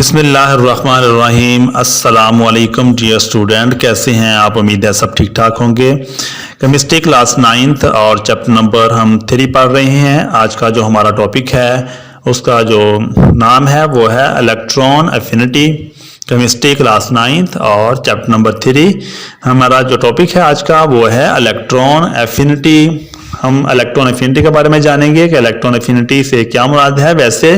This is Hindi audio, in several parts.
बिस्मिल्लाहिर्रहमानिर्रहीम। अस्सलाम वालेकुम डियर स्टूडेंट, कैसे हैं आप? उम्मीद है सब ठीक ठाक होंगे। केमिस्ट्री क्लास 9th और चैप्टर नंबर हम 3 पढ़ रहे हैं। आज का जो हमारा टॉपिक है उसका जो नाम है वो है electron affinity. Chemistry class 9th और चैप्टर नंबर 3 हमारा जो टॉपिक है आज का वो है इलेक्ट्रॉन एफिनिटी। हम इलेक्ट्रॉन एफिनिटी के बारे में जानेंगे कि इलेक्ट्रॉन एफिनिटी से क्या मुराद है। वैसे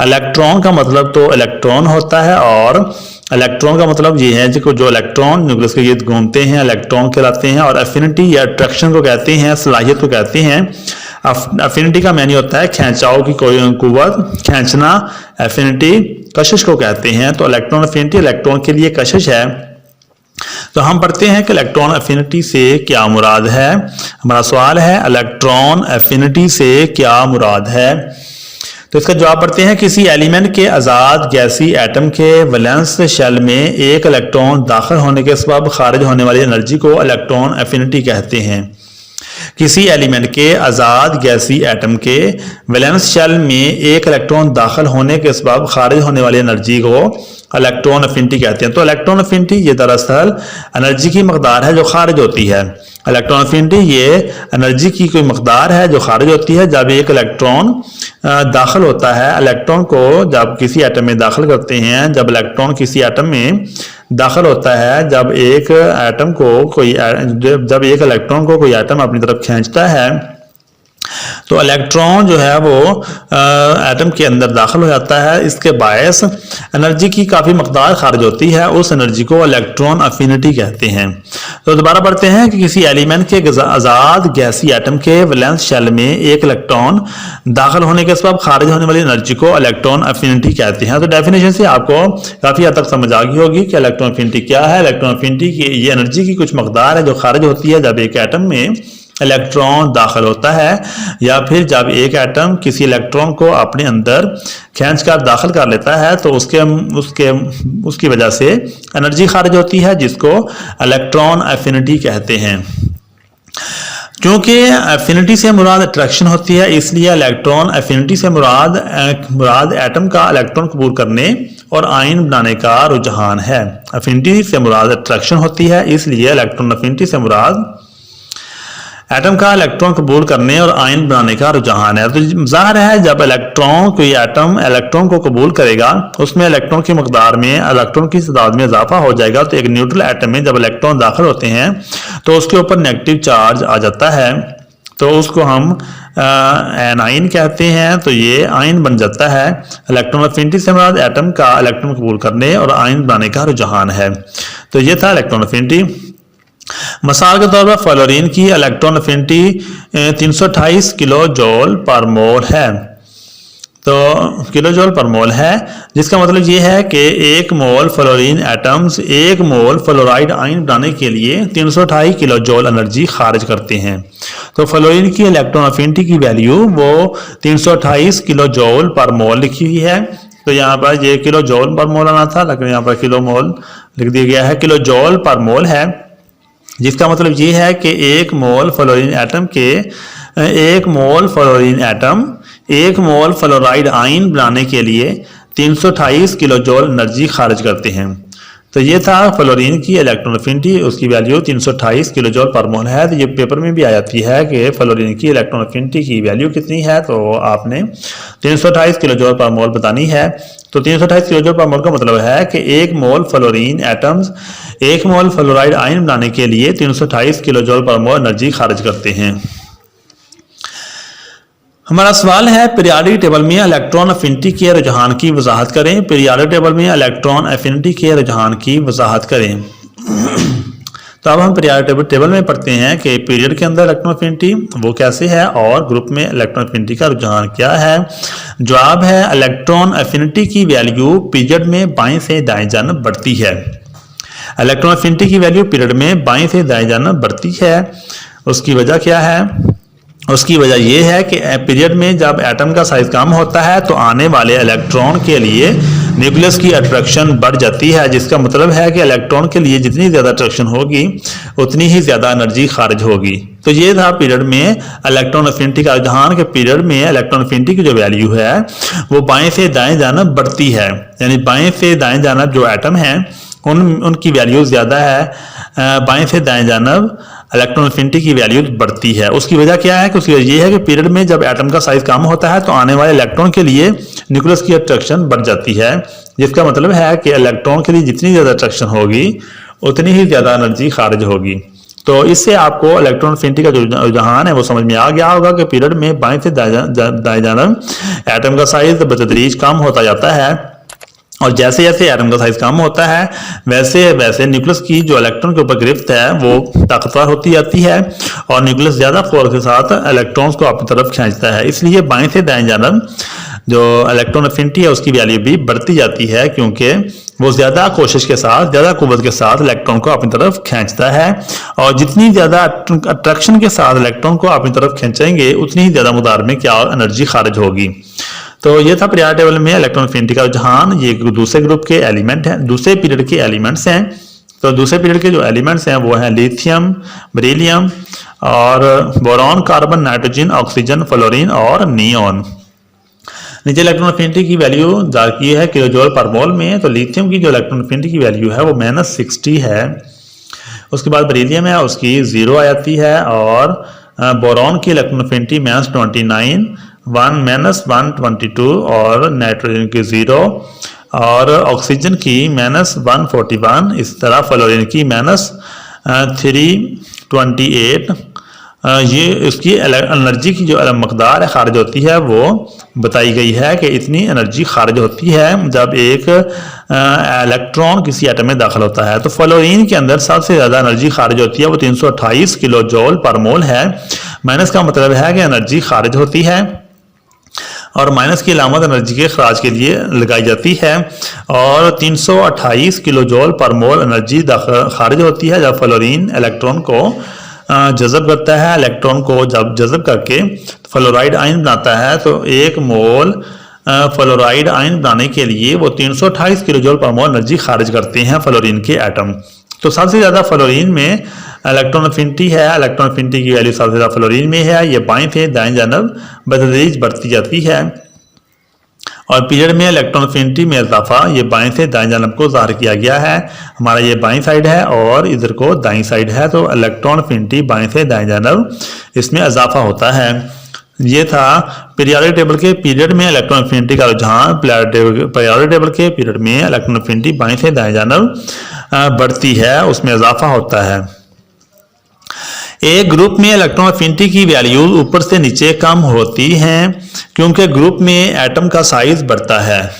इलेक्ट्रॉन का मतलब तो इलेक्ट्रॉन होता है और इलेक्ट्रॉन का मतलब ये है जो इलेक्ट्रॉन न्यूक्लियस के गिर्द घूमते हैं इलेक्ट्रॉन कहलाते हैं। और एफिनिटी या अट्रैक्शन को कहते हैं, सलाहियत को कहते हैं। एफिनिटी का मानी होता है खींचाव की कोई कुव्वत, खींचना। एफिनिटी कशिश को कहते हैं। तो इलेक्ट्रॉन एफिनिटी इलेक्ट्रॉन के लिए कशिश है। तो हम पढ़ते हैं कि इलेक्ट्रॉन एफिनिटी से क्या मुराद है। हमारा सवाल है इलेक्ट्रॉन एफिनिटी से क्या मुराद है। तो इसका जवाब पढ़ते हैं। किसी एलिमेंट के आज़ाद गैसी एटम के वैलेंस शेल में एक इलेक्ट्रॉन दाखिल होने के सबब खारिज होने वाली एनर्जी को इलेक्ट्रॉन एफिनिटी कहते हैं। किसी एलिमेंट के आज़ाद गैसी एटम के वैलेंस शेल में एक इलेक्ट्रॉन दाखिल होने के सबब खारिज होने वाली एनर्जी को इलेक्ट्रॉन एफिनिटी कहते हैं। तो इलेक्ट्रॉन एफिनिटी ये दरअसल एनर्जी की मकदार है जो खारिज होती है। इलेक्ट्रॉन एफिनिटी ये एनर्जी की कोई मकदार है जो खारिज होती है जब एक इलेक्ट्रॉन दाखिल होता है। इलेक्ट्रॉन को जब किसी एटम में दाखिल करते हैं, जब इलेक्ट्रॉन किसी एटम में दाखिल होता है, जब एक इलेक्ट्रॉन को कोई एटम अपनी तरफ खींचता है तो इलेक्ट्रॉन जो है वो एटम के अंदर दाखिल हो जाता है। इसके बायस एनर्जी की काफ़ी मकदार खारिज होती है, उस एनर्जी को इलेक्ट्रॉन एफिनिटी कहते हैं। तो दोबारा पढ़ते हैं कि किसी एलिमेंट के आज़ाद गैसी एटम के वैलेंस शेल में एक इलेक्ट्रॉन दाखिल होने के सबब खारिज होने वाली एनर्जी को इलेक्ट्रॉन एफिनिटी कहते हैं। तो डेफिनेशन से आपको काफ़ी हद तक समझ आ गई होगी कि इलेक्ट्रॉन एफिनिटी क्या है। इलेक्ट्रॉन एफिनिटी की ये एनर्जी की कुछ मकदार है जो खारिज होती है जब एक एटम में इलेक्ट्रॉन दाखिल होता है या फिर जब एक एटम किसी इलेक्ट्रॉन को अपने अंदर खींचकर दाखिल कर लेता है तो उसकी वजह से एनर्जी खारिज होती है जिसको इलेक्ट्रॉन एफिनिटी कहते हैं। क्योंकि एफिनिटी से मुराद अट्रैक्शन होती है इसलिए इलेक्ट्रॉन एफिनिटी से मुराद एटम का इलेक्ट्रॉन कबूल करने और आयन बनाने का रुझान है। एफिनिटी से मुराद अट्रैक्शन होती है इसलिए इलेक्ट्रॉन एफिनिटी से मुराद एटम का इलेक्ट्रॉन कबूल करने और आयन बनाने का रुझान है। तो जाहिर है जब कोई एटम इलेक्ट्रॉन को कबूल करेगा उसमें इलेक्ट्रॉन की मकदार में इलेक्ट्रॉन की तादाद में इजाफा हो जाएगा। तो एक न्यूट्रल एटम में जब इलेक्ट्रॉन दाखिल होते हैं तो उसके ऊपर नेगेटिव चार्ज आ जाता है, तो उसको हम एनाइन कहते हैं। तो ये आयन बन जाता है। इलेक्ट्रॉन एफिनिटी से मुराद एटम का इलेक्ट्रॉन कबूल करने और आयन बनाने का रुझान है। तो ये था इलेक्ट्रॉन एफिनिटी। मिसाल के तौर पर फ्लोरीन की इलेक्ट्रॉन एफिनिटी 328 किलो जूल पर मोल है। तो किलो जूल पर मोल है जिसका मतलब ये है कि 1 मोल फ्लोरीन एटम्स 1 मोल फ्लोराइड आयन बनाने के लिए 328 किलो जूल एनर्जी खारिज करते हैं। तो फ्लोरीन की इलेक्ट्रॉन एफिनिटी की वैल्यू वो 328 किलो जूल पर मोल लिखी हुई है। तो यहाँ पर ये किलो जूल पर मोल आना था लेकिन यहाँ पर किलो मोल लिख दिया गया है। किलो जूल पर मोल है जिसका मतलब ये है कि 1 मोल फ्लोरीन एटम 1 मोल फ्लोराइड आयन बनाने के लिए 328 किलो जूल एनर्जी खारिज करते हैं। तो ये था फ्लोरीन की इलेक्ट्रॉन एफिनिटी, उसकी वैल्यू 328 किलो जूल पर मोल है। तो ये पेपर में भी आ जाती है कि फ्लोरीन की इलेक्ट्रॉन एफिनिटी की वैल्यू कितनी है, तो आपने 328 किलो जूल पर मोल बतानी है। तो 328 किलो जूल पर मोल का मतलब है कि 1 मोल फ्लोरीन एटम्स 1 मोल फ्लोराइड आयन बनाने के लिए 328 किलो जूल पर मोल एनर्जी खारिज करते हैं। हमारा सवाल है पीरियाडिक टेबल में इलेक्ट्रॉन एफिनिटी के रुझान की वजाहत करें। पीरियाडिक टेबल में इलेक्ट्रॉन एफिनिटी के रुझान की वजाहत करें। तो अब हम पीरियाडिक टेबल में पढ़ते हैं कि पीरियड के अंदर इलेक्ट्रॉन एफिनिटी वो कैसे है और ग्रुप में इलेक्ट्रॉन एफिनिटी का रुझान क्या है। जवाब है इलेक्ट्रॉन एफिनिटी की वैल्यू पीरियड में बाएं से दाएं जानब बढ़ती है। इलेक्ट्रॉन एफिनिटी की वैल्यू पीरियड में बाएं से दाएं जानब बढ़ती है। उसकी वजह क्या है? उसकी वजह यह है कि पीरियड में जब एटम का साइज कम होता है तो आने वाले इलेक्ट्रॉन के लिए न्यूक्लियस की अट्रैक्शन बढ़ जाती है, जिसका मतलब है कि इलेक्ट्रॉन के लिए जितनी ज़्यादा अट्रैक्शन होगी उतनी ही ज़्यादा एनर्जी खारिज होगी। तो ये था पीरियड में इलेक्ट्रॉन एफिनिटी का रुझान के पीरियड में इलेक्ट्रॉन एफिनिटी की जो वैल्यू है वो बाएं से दाएं जानब बढ़ती है, यानी बाएं से दाएं जानब जो एटम है उनकी वैल्यू ज़्यादा है, बाएं से दाएं जानब इलेक्ट्रॉन एफिनिटी की वैल्यू बढ़ती है। उसकी वजह क्या है कि उसकी वजह ये है कि पीरियड में जब एटम का साइज कम होता है तो आने वाले इलेक्ट्रॉन के लिए न्यूक्लियस की अट्रैक्शन बढ़ जाती है, जिसका मतलब है कि इलेक्ट्रॉन के लिए जितनी ज़्यादा अट्रैक्शन होगी उतनी ही ज़्यादा एनर्जी खारिज होगी। तो इससे आपको इलेक्ट्रॉन एफिनिटी का जो रुझान है वो समझ में आ गया होगा कि पीरियड में बाएं से दाएं जानब एटम का साइज बतदरीज कम होता जाता है, और जैसे जैसे एटम का साइज कम होता है वैसे वैसे न्यूक्लियस की जो इलेक्ट्रॉन के ऊपर गिरफ्त है वो ताकतवर होती जाती है और न्यूक्लियस ज़्यादा फोर्स के साथ इलेक्ट्रॉन्स को अपनी तरफ खींचता है। इसलिए बाएं से दाएं जानब जो इलेक्ट्रॉन एफिनिटी है उसकी वैल्यू भी बढ़ती जाती है, क्योंकि वो ज़्यादा कोशिश के साथ, ज़्यादा कुव्वत के साथ इलेक्ट्रॉन को अपनी तरफ खींचता है, और जितनी ज़्यादा अट्रैक्शन के साथ इलेक्ट्रॉन को अपनी तरफ खींचेंगे उतनी ही ज़्यादा मकदार में क्या एनर्जी खारिज होगी। तो ये था पीरियड टेबल में इलेक्ट्रॉन एफिनिटी का रुझान। ये दूसरे ग्रुप के एलिमेंट हैं, दूसरे पीरियड के एलिमेंट्स हैं। तो दूसरे पीरियड के जो एलिमेंट्स हैं वो हैं लिथियम, बेरिलियम और boron, carbon, nitrogen, oxygen, fluorine और नियोन। नीचे इलेक्ट्रॉन एफिनिटी की वैल्यू जार की है किलो जूल पर मोल में। तो लिथियम की जो इलेक्ट्रॉन एफिनिटी की वैल्यू है वो -60 है। उसके बाद बेरिलियम है उसकी 0 आ जाती है, और बोरॉन की इलेक्ट्रॉन एफिनिटी -29, 1-122 और नाइट्रोजन की 0 और ऑक्सीजन की -141। इस तरह फ्लोरीन की -328। ये इसकी एनर्जी की जो मकदार है खारिज होती है वो बताई गई है कि इतनी एनर्जी खारिज होती है जब एक इलेक्ट्रॉन किसी एटम में दाखिल होता है। तो फ्लोरीन के अंदर सबसे ज़्यादा एनर्जी खारिज होती है, वो 328 किलो जूल पर मोल है। माइनस का मतलब है कि एनर्जी खारिज होती है, और माइनस की अलामत एनर्जी के खराज के लिए लगाई जाती है, और 328 किलो जूल पर मोल एनर्जी खारिज होती है जब फ्लोरीन इलेक्ट्रॉन को जज़ब करता है। इलेक्ट्रॉन को जब जज़ब करके फ्लोराइड आयन बनाता है तो 1 मोल फ्लोराइड आयन बनाने के लिए वो 328 किलो जूल पर मोल एनर्जी खारिज करते हैं फ्लोरीन के एटम। तो सबसे ज़्यादा फ्लोरीन में इलेक्ट्रॉन एफिनिटी है, इलेक्ट्रॉन एफिनिटी की वैल्यू सबसे ज़्यादा फ्लोरीन में है। ये बाएं से दाएं जानब बतदरीज बढ़ती जाती है, और पीरियड में इलेक्ट्रॉन एफिनिटी में इजाफा ये बाएं से दाएं जानब को ज़ाहिर किया गया है। हमारा ये बाएं साइड है और इधर को दाएं साइड है, तो इलेक्ट्रॉन एफिनिटी बाएं से दाएं जानब इसमें इजाफा होता है। ये था पीरियोडिक टेबल के पीरियड में इलेक्ट्रॉन एफिनिटी का रुझान। पीरियोडिक टेबल के पीरियड में इलेक्ट्रॉन एफिनिटी बाएं से दाएं जानब बढ़ती है, उसमें इजाफा होता है। एक ग्रुप में इलेक्ट्रॉन एफिनिटी की वैल्यू ऊपर से नीचे कम होती हैं क्योंकि ग्रुप में एटम का साइज बढ़ता है।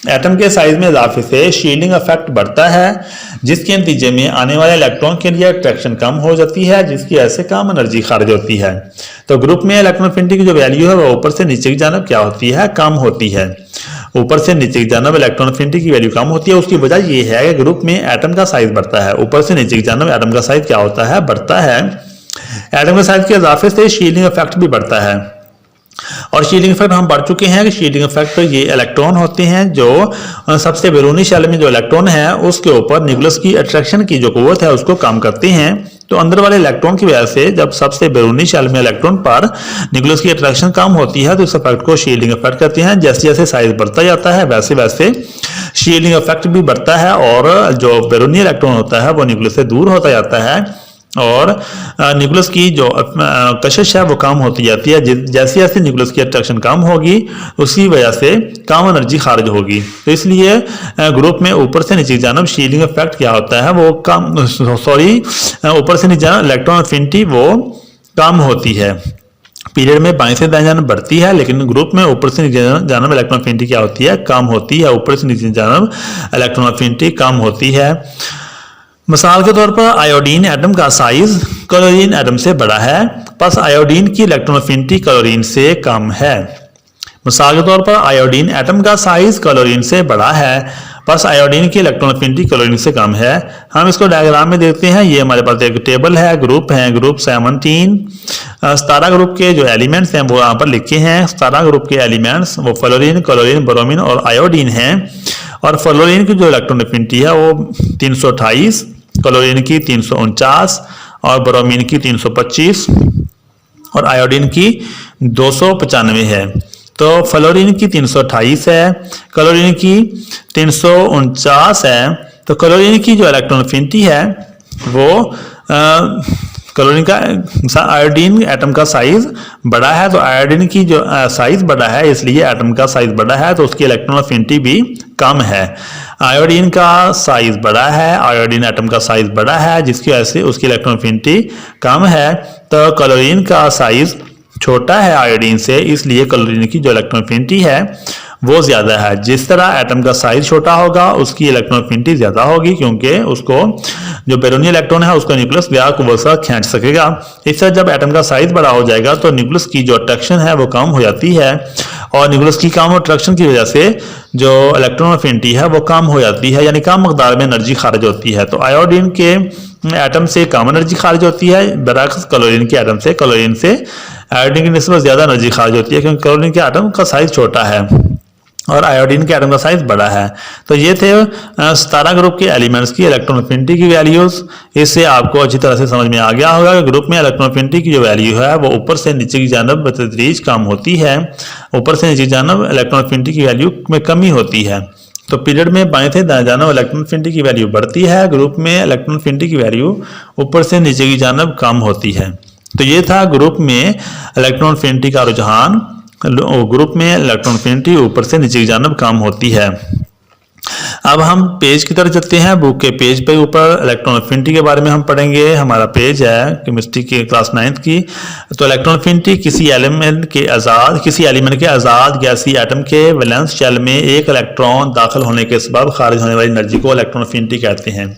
एटम के साइज में इजाफे से शील्डिंग इफेक्ट बढ़ता है, जिसके नतीजे में आने वाले इलेक्ट्रॉन के लिए अट्रैक्शन कम हो जाती है, जिसकी वजह से कम एनर्जी खारिज होती है। तो ग्रुप में इलेक्ट्रॉन एफिनिटी की जो वैल्यू है वो ऊपर से नीचे की जानब क्या होती है, कम होती है। ऊपर से नीचे की जानब इलेक्ट्रॉन एफिनिटी की वैल्यू कम होती है। उसकी वजह यह है कि ग्रुप में एटम का साइज बढ़ता है। ऊपर से नीचे की जानब एटम का साइज क्या होता है, बढ़ता है। एटम के साइज के इजाफे से शील्डिंग इफेक्ट भी बढ़ता है, और शील्डिंग इफेक्ट हम पढ़ चुके हैं कि शील्डिंग इफेक्ट ये इलेक्ट्रॉन होते हैं जो सबसे बैरूनी शेल में जो इलेक्ट्रॉन है उसके ऊपर न्यूक्लियस की अट्रैक्शन की जो कुव्वत है उसको कम करते हैं। तो अंदर वाले इलेक्ट्रॉन की वजह से जब सबसे बैरूनी शेल में इलेक्ट्रॉन पर न्यूक्लियस की अट्रैक्शन कम होती है तो इस इफेक्ट को शील्डिंग इफेक्ट कहते हैं। जैसे जैसे साइज बढ़ता जाता है वैसे वैसे शील्डिंग इफेक्ट भी बढ़ता है, और जो बैरूनी इलेक्ट्रॉन होता है वो न्यूक्लियस से दूर होता जाता है, और न्यूक्लियस की जो कशिश है वो कम होती जाती है। जैसे जैसे न्यूक्लियस की अट्रैक्शन कम होगी उसी वजह से कम एनर्जी खारिज होगी। तो इसलिए ग्रुप में ऊपर से नीचे जानब शील्डिंग इफेक्ट क्या होता है वो कम, ऊपर से नीचे इलेक्ट्रॉन एफिनिटी वो कम होती है। पीरियड में बाएं से दाएं जानब बढ़ती है, लेकिन ग्रुप में ऊपर से नीचे जानब इलेक्ट्रॉन एफिनिटी क्या होती है, कम होती है। ऊपर से नीचे जानब इलेक्ट्रॉन एफिनिटी कम होती है। मिसाल के तौर पर आयोडीन एटम का साइज क्लोरीन एटम से बड़ा है, बस आयोडीन की इलेक्ट्रॉन एफिनिटी क्लोरीन से कम है। मिसाल के तौर पर आयोडीन एटम का साइज क्लोरीन से बड़ा है, बस आयोडीन की इलेक्ट्रॉन एफिनिटी क्लोरीन से कम है। हम इसको डायग्राम में देखते हैं। ये हमारे पास एक टेबल है, ग्रुप है, ग्रुप 17। 17 ग्रुप के जो एलिमेंट्स हैं वो यहाँ पर लिखे हैं। 17 ग्रुप के एलिमेंट्स वो फ्लोरीन, क्लोरीन, ब्रोमीन और आयोडीन हैं। और फ्लोरीन की जो इलेक्ट्रॉन एफिनिटी है वो 328, क्लोरीन की 349 और ब्रोमीन की 325 और आयोडीन की 295 है। तो फ्लोरीन की 328 है, क्लोरीन की 349 है। तो क्लोरीन की जो इलेक्ट्रॉन एफिनिटी है वो क्लोरीन का आयोडीन एटम का साइज बड़ा है, तो आयोडीन की जो साइज बड़ा है इसलिए एटम का साइज बड़ा है, तो उसकी इलेक्ट्रॉन एफिनिटी भी कम है। आयोडीन का साइज बड़ा है, आयोडीन एटम का साइज बड़ा है, जिसकी वजह से उसकी इलेक्ट्रॉन एफिनिटी कम है। तो क्लोरीन का साइज छोटा है आयोडीन से, इसलिए क्लोरीन की जो इलेक्ट्रॉन एफिनिटी है वो ज्यादा है। जिस तरह एटम का साइज छोटा होगा उसकी इलेक्ट्रॉन एफिनिटी ज्यादा होगी, क्योंकि उसको जो बेरोनी इलेक्ट्रॉन है उसको न्यूक्लियस व्यापक कोवलसा खींच सकेगा। इस तरह जब एटम का साइज बड़ा हो जाएगा तो न्यूक्लियस की जो अट्रैक्शन है वो कम हो जाती है, और न्यूक्लियस की कम अट्रैक्शन की वजह से जो इलेक्ट्रॉन एफिनिटी है वो कम हो जाती है, यानी कम मकदार में एनर्जी खारिज होती है। तो आयोडीन के एटम से कम एनर्जी खारिज होती है, बरअक्स क्लोरीन के एटम से आयोडीन की निस्बत ज्यादा एनर्जी खारिज होती है, क्योंकि क्लोरीन के एटम का साइज छोटा है और आयोडीन के एटम का साइज बड़ा है। तो ये थे 17 ग्रुप के एलिमेंट्स की इलेक्ट्रॉन एफिनिटी की वैल्यूज। इससे आपको अच्छी तरह से समझ में आ गया होगा कि ग्रुप में इलेक्ट्रॉन एफिनिटी की जो वैल्यू है वो ऊपर से नीचे की जानब बतदरीज कम होती है, ऊपर से नीचे की जानब इलेक्ट्रॉन एफिनिटी की वैल्यू में कमी होती है। तो पीरियड में बाएं से दाएं जानब इलेक्ट्रॉन एफिनिटी की वैल्यू बढ़ती है, ग्रुप में इलेक्ट्रॉन एफिनिटी की वैल्यू ऊपर से नीचे की जानब कम होती है। तो ये था ग्रुप में इलेक्ट्रॉन एफिनिटी का रुझान। ग्रुप में इलेक्ट्रॉन एफिनिटी ऊपर से नीचे की जानब कम होती है। अब हम पेज की तरफ चलते हैं। बुक के पेज पे ऊपर इलेक्ट्रॉन एफिनिटी के बारे में हम पढ़ेंगे। हमारा पेज है केमिस्ट्री के क्लास 9th की। तो इलेक्ट्रॉन एफिनिटी किसी एलिमेंट के आज़ाद गैसीय एटम के वैलेंस शेल में एक इलेक्ट्रॉन दाखिल होने के सबब खारिज होने वाली एनर्जी को इलेक्ट्रॉन एफिनिटी कहते हैं।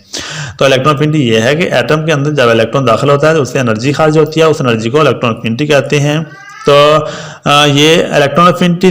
तो इलेक्ट्रॉन एफिनिटी ये है कि एटम के अंदर जब इलेक्ट्रॉन दाखिल होता है तो उससे एनर्जी खारिज होती है, उस एनर्जी को इलेक्ट्रॉन एफिनिटी कहते हैं। तो ये इलेक्ट्रॉन एफिनिटी